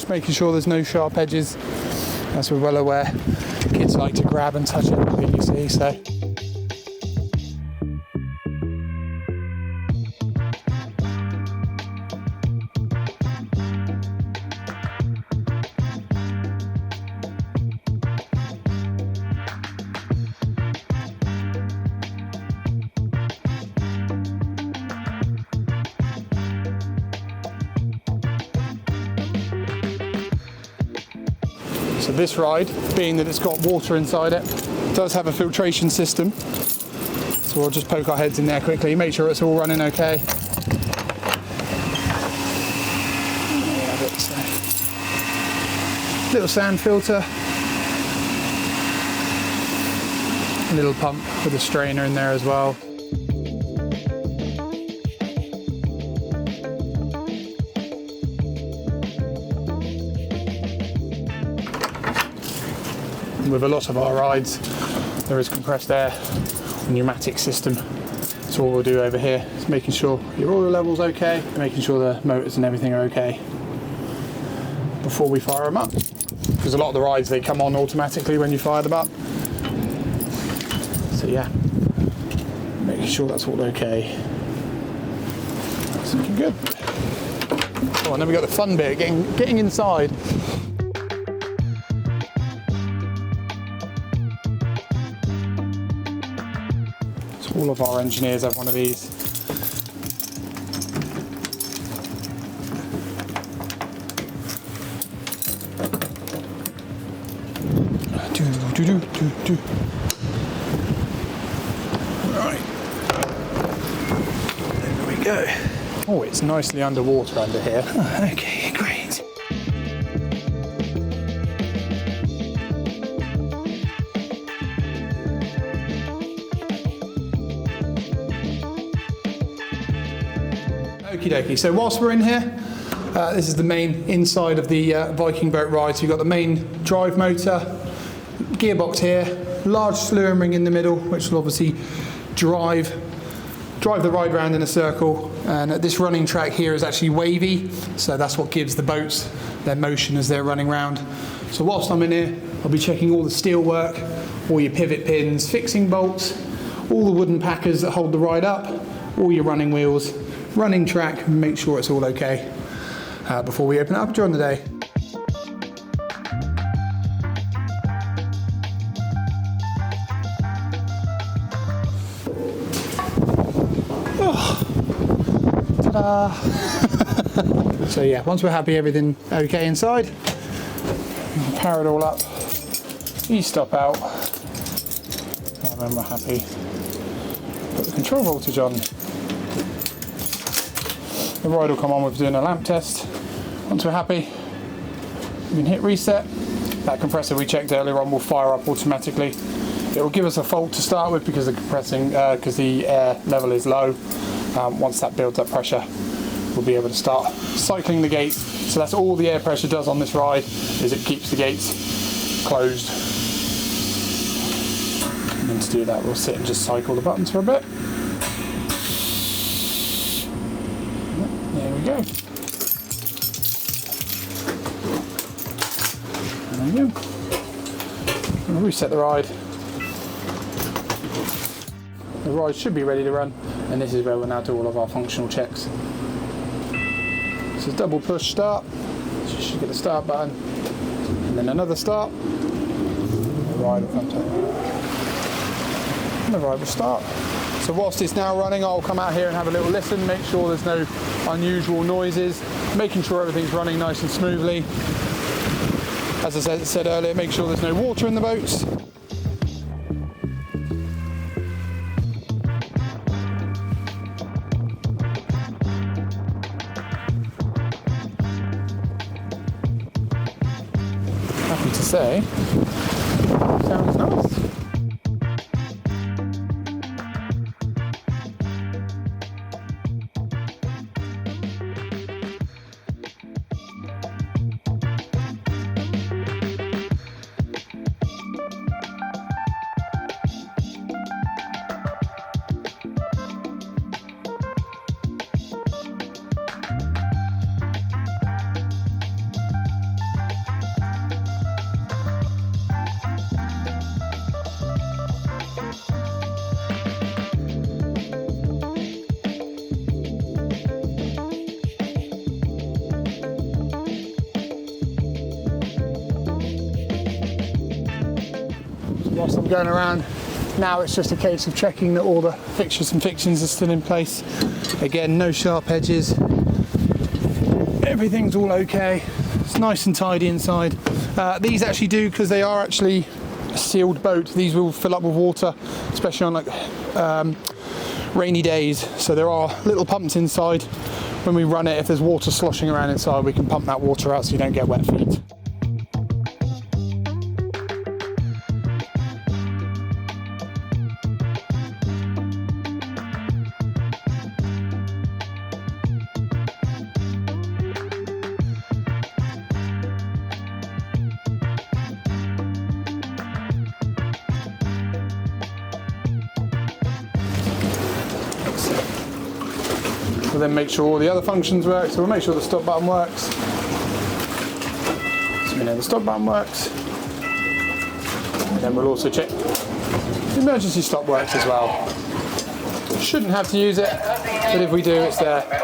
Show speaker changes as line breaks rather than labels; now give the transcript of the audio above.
just making sure there's no sharp edges, as we're well aware. Kids like to grab and touch everything, you see, so. So this ride, being that it's got water inside it, does have a filtration system. So we'll just poke our heads in there quickly, make sure it's all running okay. Little sand filter. A little pump with a strainer in there as well. With a lot of our rides, there is compressed air pneumatic system. So what we'll do over here is making sure your oil level's okay, making sure the motors and everything are okay before we fire them up. Because a lot of the rides, they come on automatically when you fire them up. So yeah, making sure that's all okay. That's looking good. Oh, and then we got the fun bit, getting inside. All of our engineers have one of these. Right. There we go. Oh, it's nicely underwater under here. Oh, okay, great. Okie dokie, so whilst we're in here, this is the main inside of the Viking boat ride. So you've got the main drive motor, gearbox here, large slurring ring in the middle, which will obviously drive the ride round in a circle. And this running track here is actually wavy, so that's what gives the boats their motion as they're running round. So whilst I'm in here, I'll be checking all the steel work, all your pivot pins, fixing bolts, all the wooden packers that hold the ride up, all your running wheels, running track, and make sure it's all okay before we open it up during the day. Oh. Ta-da! So yeah, once we're happy everything okay inside, power it all up, e-stop out, and when we're happy, put the control voltage on. The ride will come on with doing a lamp test. Once we're happy, we can hit reset. That compressor we checked earlier on will fire up automatically. It will give us a fault to start with because the air level is low. Once that builds up pressure, we'll be able to start cycling the gates. So that's all the air pressure does on this ride, is it keeps the gates closed. And then to do that, we'll sit and just cycle the buttons for a bit. There we go. There we go. We'll reset the ride. The ride should be ready to run, and this is where we'll now do all of our functional checks. This is double push start, so you should get a start button, and then another start. The ride will come to, and the ride will start. So whilst it's now running, I'll come out here and have a little listen, make sure there's no unusual noises, making sure everything's running nice and smoothly. As I said earlier, make sure there's no water in the boats. Happy to say, sounds nice. whilst I'm going around. Now it's just a case of checking that all the fixtures and fixings are still in place. Again, no sharp edges. Everything's all okay. It's nice and tidy inside. These actually do, because they are actually a sealed boat, these will fill up with water, especially on like rainy days. So there are little pumps inside. When we run it, if there's water sloshing around inside, we can pump that water out so you don't get wet feet. We'll then make sure all the other functions work. So we'll make sure the stop button works. So we know the stop button works. And then we'll also check the emergency stop works as well. Shouldn't have to use it, but if we do, it's there.